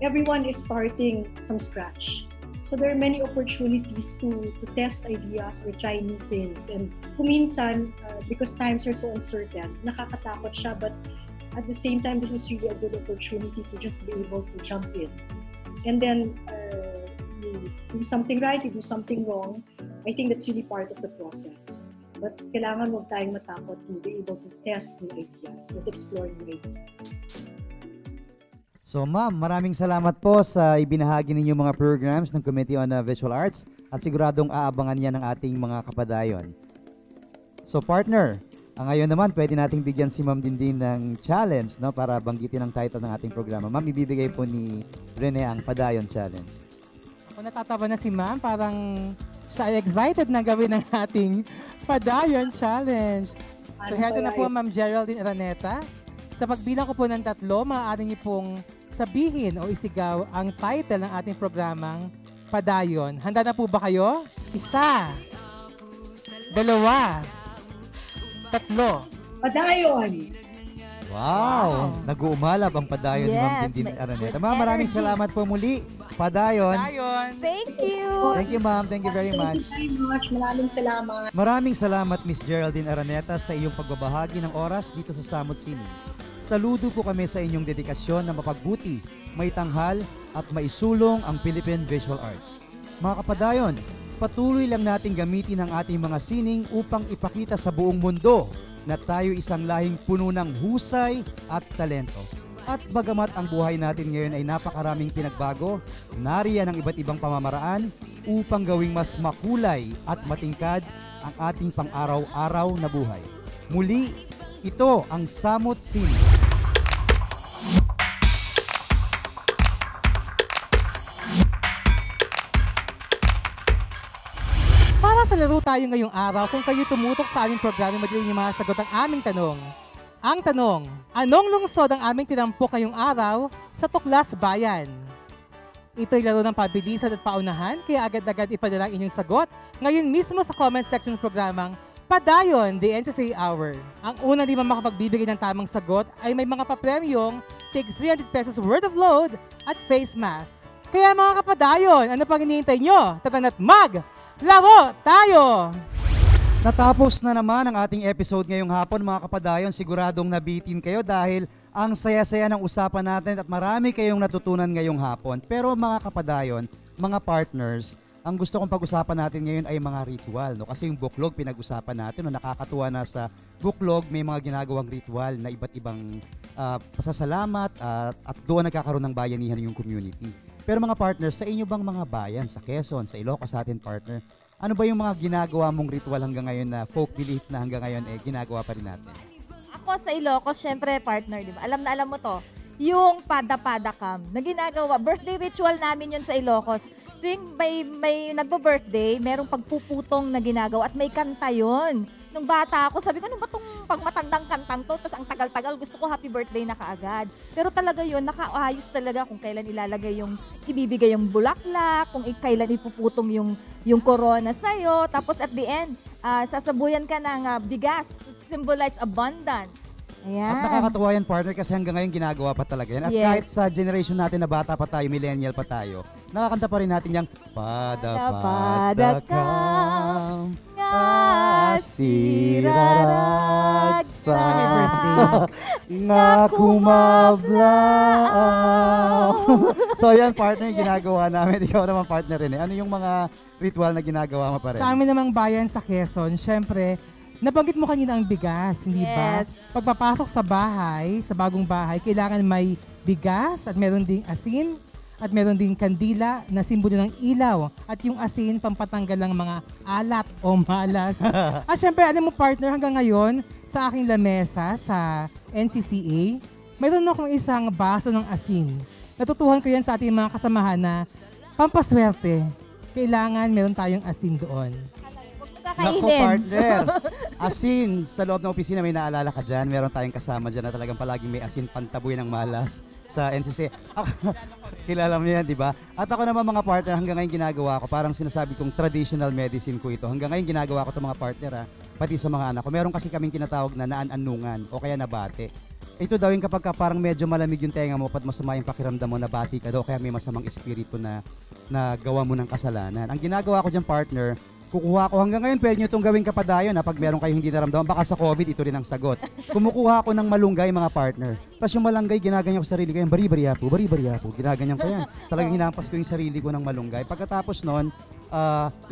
everyone is starting from scratch. So there are many opportunities to test ideas or try new things. And kuminsan, because times are so uncertain, nakakatakot siya, but at the same time, this is really a good opportunity to just be able to jump in. And then you do something right, you do something wrong. I think that's really part of the process. But kailangan huwag tayong matakot to be able to test new ideas, to explore new ideas. So ma'am, maraming salamat po sa ibinahagi ninyong mga programs ng Committee on Visual Arts at siguradong aabangan yan ng ating mga kapadayon. So partner, ngayon naman pwede nating bigyan si Ma'am Dindin ng challenge, no, para banggitin ang title ng ating programa. Ma'am, ibibigay po ni Rene ang Padayon Challenge. Ako natatawa na si Ma'am, parang siya ay excited na gawin ng ating Padayon Challenge. So heto na po Ma'am Geraldine Araneta. Sa pagbilang ko po ng 3, maaari niyo pong sabihin o isigaw ang title ng ating programang Padayon. Handa na po ba kayo? 1, 2, 3. Padayon! Wow! Nag-uumalab ang Padayon ni Ma'am Dindin Araneta. Ma'am, maraming salamat po muli. Padayon. Thank you! Thank you ma'am. Thank you very much. Thank you very much. Maraming salamat. Maraming salamat Miss Geraldine Araneta sa iyong pagbabahagi ng oras dito sa Samut Sining. Saludo po kami sa inyong dedikasyon na mapagbuti, maitanghal at maisulong ang Philippine Visual Arts. Mga kapadayon, patuloy lang nating gamitin ang ating mga sining upang ipakita sa buong mundo na tayo isang lahing puno ng husay at talento. At bagamat ang buhay natin ngayon ay napakaraming pinagbago, nariyan ang iba't ibang pamamaraan upang gawing mas makulay at matingkad ang ating pang-araw-araw na buhay. Muli, ito ang Samut Sini. Para sa laro tayo ngayong araw, kung kayo tumutok sa aming programa, madali niyo masasagot ang aming tanong. Ang tanong, anong lungsod ang aming tinampok ngayong araw sa Tuklas Bayan? Ito'y laro ng pabilisan at paunahan, kaya agad-agad ipadala ang inyong sagot ngayon mismo sa comment section ng programang Padayon, the NCCA Hour. Ang unang 5 makapagbibigay ng tamang sagot ay may mga papremyong tig 300 pesos worth of load at face mask. Kaya mga kapadayon, ano pang hinihintay nyo? Tatan at laro tayo! Natapos na naman ang ating episode ngayong hapon mga kapadayon. Siguradong nabitin kayo dahil ang saya-saya ng usapan natin at marami kayong natutunan ngayong hapon. Pero mga kapadayon, mga partners, ang gusto kong pag-usapan natin ngayon ay mga ritual. No? Kasi yung buklog pinag-usapan natin. No? Nakakatuwa na sa buklog may mga ginagawang ritual na iba't ibang pasasalamat at doon nagkakaroon ng bayanihan yung community. Pero mga partners, sa inyo bang mga bayan, sa Quezon, sa Ilocos sa atin partner, ano ba yung mga ginagawa mong ritual hanggang ngayon na folk belief na hanggang ngayon ginagawa pa rin natin? Ako sa Ilocos, syempre partner, di ba? Alam na alam mo to, yung pada-pada-cam na ginagawa. Birthday ritual namin yun sa Ilocos. Tuwing may nagbo-birthday, merong pagpuputong na ginagawa at may kanta yun. Nung bata ako, sabi ko, ano ba itong pagmatandang kantang to? Tapos ang tagal-tagal, gusto ko happy birthday na kaagad. Pero talaga yun, nakaayos talaga kung kailan ilalagay yung, ibibigay yung bulaklak, kung kailan ipuputong yung corona sa'yo. Tapos at the end, sasabuyan ka ng bigas to symbolize abundance. Ayan. At nakakatuwa yan partner kasi hanggang ngayon ginagawa pa talaga yan. At kahit sa generation natin na bata pa tayo, millennial pa tayo, nakakanta pa rin natin yung pada-pada-cam asiraragsa nga kumablaw. So yan partner, ginagawa namin. Ikaw naman partner rin. Ano yung mga ritual na ginagawa mo pa rin? Sa amin namang bayan sa Quezon, syempre, nabanggit mo kanina ang bigas, hindi ba? Pagpapasok sa bahay, sa bagong bahay, kailangan may bigas at meron ding asin at meron ding kandila na simbolo ng ilaw at yung asin pampatanggal ng mga alat o malas. At syempre, alam mo partner, hanggang ngayon sa aking lamesa sa NCCA, mayroon akong isang baso ng asin. Natutuhan ko yan sa ating mga kasamahan na pampaswerte. Kailangan meron tayong asin doon. Naku partner, asin sa loob ng opisina, may naalala ka dyan? Meron tayong kasama dyan na talagang palaging may asin pantaboy ng malas sa NCC. Kilala mo yan, di ba? At ako naman mga partner, hanggang ngayon ginagawa ko, parang sinasabi kong traditional medicine ko ito. Hanggang ngayon ginagawa ko ito mga partner, pati sa mga anak ko. Meron kasi kaming tinatawag na naan-anungan o kaya nabate. Ito daw yung kapag parang medyo malamig yung tenga mo, pat masama yung pakiramdam mo, nabati ka daw, kaya may masamang espiritu na gawa mo ng kasalanan. Ang ginagawa ko dyan partner, kukuha ko hanggang ngayon, pwede nyo itong gawing kapadayon pag meron kayong hindi naramdaman. Baka sa COVID, ito rin ang sagot. Kumukuha ko ng malunggay mga partner. Tapos yung malunggay, ginaganyan ko sa sarili ko. Yung bari-bari po. Ginaganyan ko yan. Talagang hinampas ko yung sarili ko ng malunggay. Pagkatapos nun,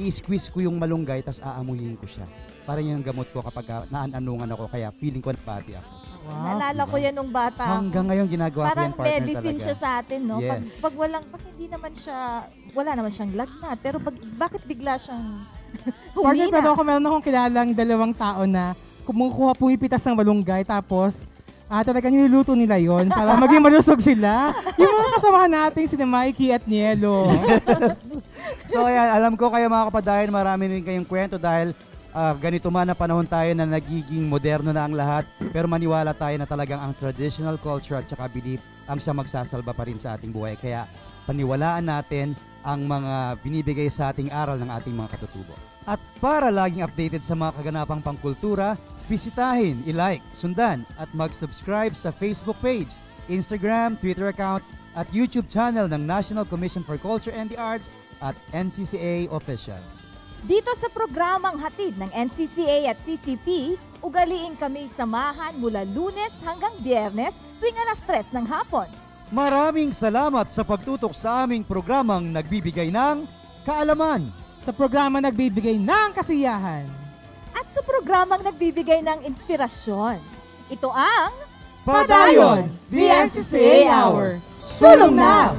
i-squeeze ko yung malunggay, tapos aamuyin ko siya. Para yun ang gamot ko kapag naan-anungan ako. Kaya feeling ko nagpati ako. Wow. Naalala ko yan nung bata. Hanggang ngayon ginagawa ko yan partner talaga. Parang medicine siya sa atin, no? Yes. Pag hindi naman siya, wala naman siyang lagnat. Pero bakit bigla siyang partner, pero ako meron akong kilalang 2 tao na pumipitas ng malunggay tapos talagang niluluto nila yon para maging malusog sila. Yung mga kasamahan natin, sina Mikey at Nielo. So ayan, alam ko kayo mga kapadayon, marami rin kayong kwento dahil ganito man na panahon tayo na nagiging moderno na ang lahat, pero maniwala tayo na talagang ang traditional culture at saka belief ang siya magsasalba pa rin sa ating buhay. Kaya paniwalaan natin ang mga binibigay sa ating aral ng ating mga katutubo. At para laging updated sa mga kaganapang pangkultura, bisitahin, i-like, sundan at mag-subscribe sa Facebook page, Instagram, Twitter account at YouTube channel ng National Commission for Culture and the Arts at NCCA Official. Dito sa programang hatid ng NCCA at CCP, ugaliin kami samahan mula Lunes hanggang Biyernes tuwing 3:00 ng hapon. Maraming salamat sa pagtutok sa aming programang nagbibigay ng kaalaman. Sa programa nagbibigay ng kasiyahan. At sa programang nagbibigay ng inspirasyon. Ito ang Padayon, the NCCA Hour. Sulong na!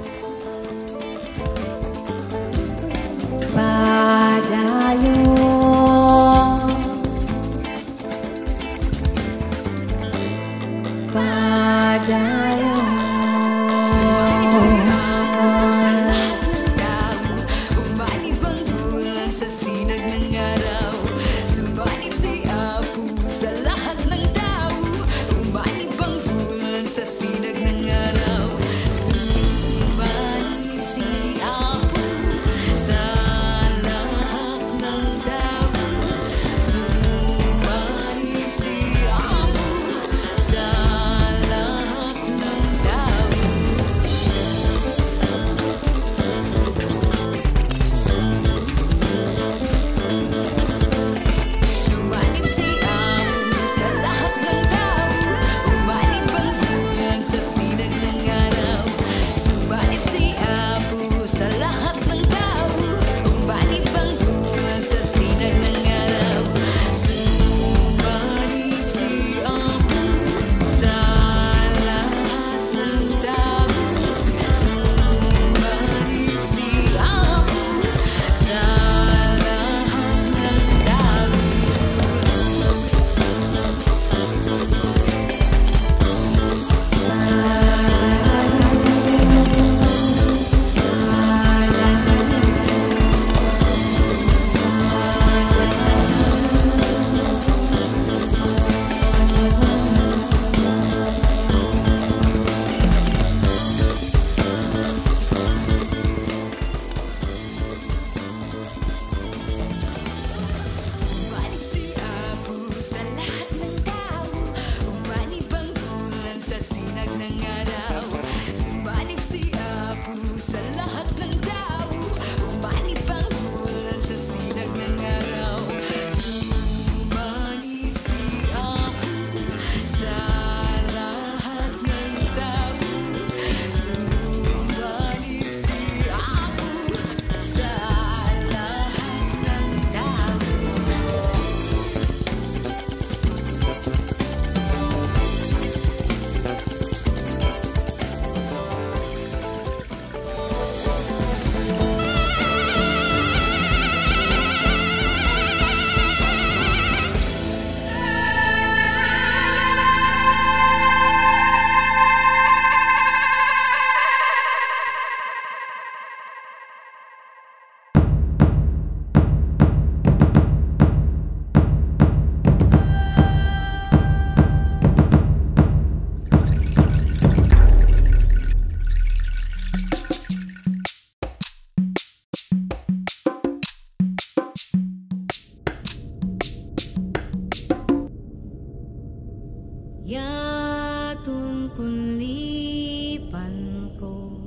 Yatun kunlipan ko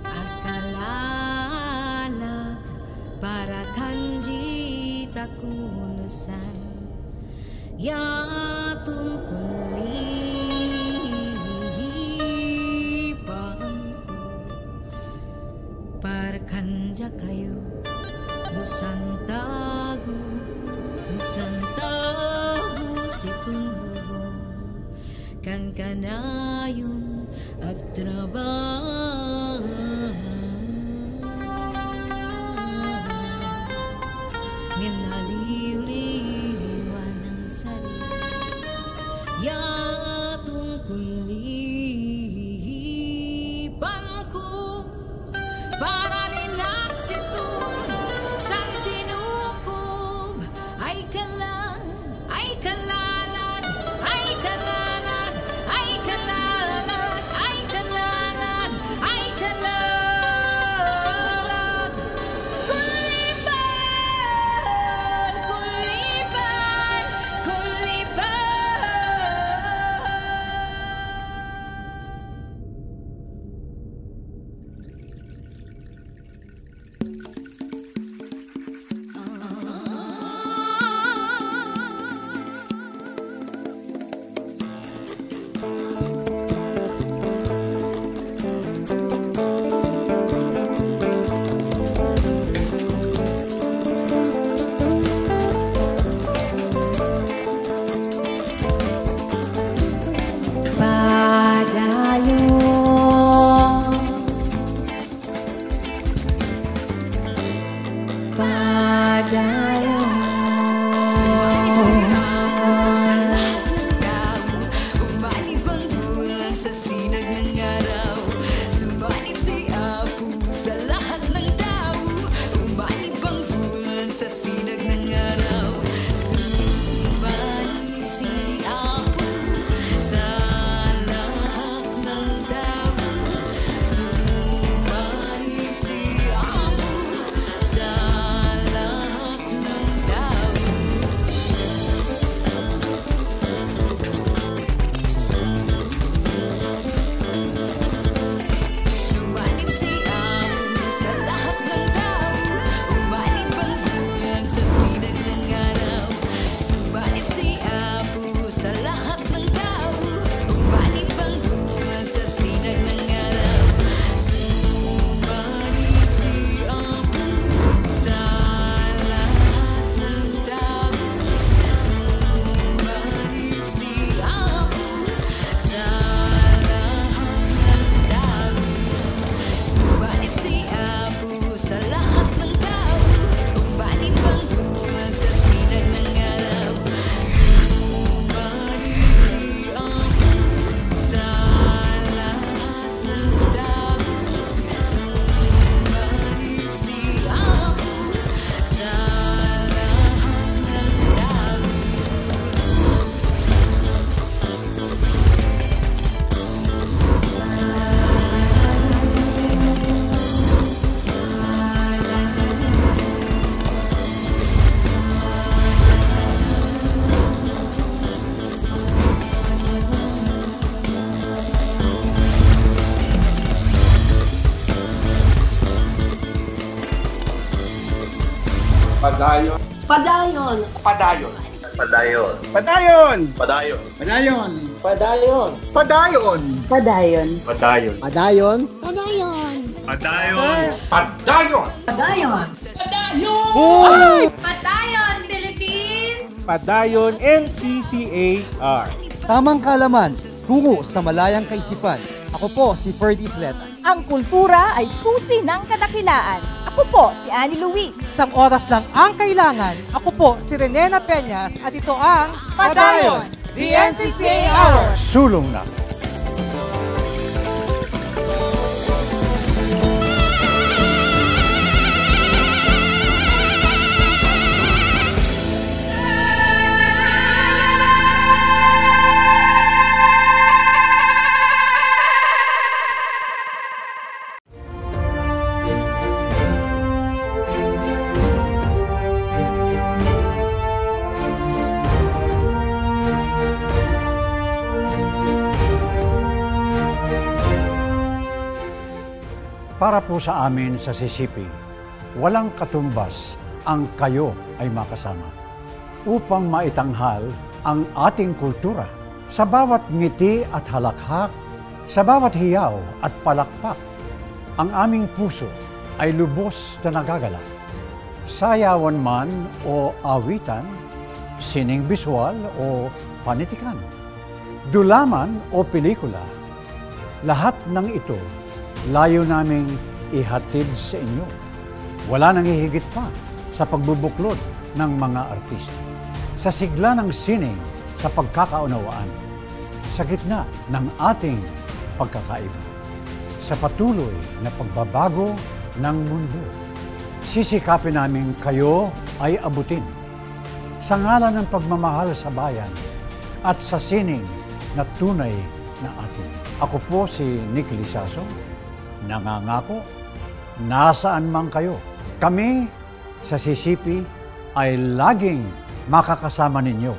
akalalag para kanji takunusan. Yatun kunlipan ko para kanja kayo nusantago situng kan kanayong agtrabaho ngem naliw-liwan ang sarili yatong kulipan ko para nilaksitong sang sinukob ay kalang ay kalalag ay kalalag ay kalalag ay kalalag ay kalalag padayon. Sumalip si Apo sa lahat ng tao, umalib ang bulan sa sinag ng araw. Sumalip si Apo sa lahat ng tao, umalib ang bulan sa sinag ng araw. Sumalip si Apo sa lahat ng tao, sumalip si Apo sa lahat ng tao. Sumalip si Apo sa lahat ng tao, umalib ang bulan sa sinag ng araw. Sumalip si Apo sa lahat ng tao, umalib ang bulan sa sinag ng araw. Sumalip si Apo sa lahat ng tao, sumalip si Apo sa lahat ng tao. Sumalip si Apo sa lahat ng tao, umalib ang bulan sa sinag ng araw. Sumalip si Apo sa lahat ng tao, sumalip si Apo sa lahat ng tao. Padayon. Padayon. Padayon. Padayon. Padayon. Padayon. Padayon. Padayon. Padayon. Padayon. Padayon. Padayon. Padayon. Padayon. Padayon. Padayon. Padayon, Philippines! Padayon NCCAR. Tamang kalaman, tungo sa malayang kaisipan. Ako po si Ferdy Isleta. Ang kultura ay susi ng kadakilaan. Ako po si Annie Luis. Isang oras lang ang kailangan. Ako po si Renena Peñas at ito ang Padayon, the NCCA Hour. Sulong na. Para po sa amin sa CCP, walang katumbas ang kayo ay makasama upang maitanghal ang ating kultura sa bawat ngiti at halakhak, sa bawat hiyaw at palakpak. Ang aming puso ay lubos na nagagalak. Sayawan man o awitan, sining biswal o panitikan, dulaman o pelikula, lahat ng ito layo naming ihatid sa inyo. Wala nang hihigit pa sa pagbubuklod ng mga artista. Sa sigla ng sining sa pagkakaunawaan. Sa gitna ng ating pagkakaiba. Sa patuloy na pagbabago ng mundo. Sisikapin namin kayo ay abutin. Sa ngalan ng pagmamahal sa bayan at sa sining na tunay na atin. Ako po si Nick Lizaso. Nangangako, nasaan man kayo, kami sa CCP ay laging makakasama ninyo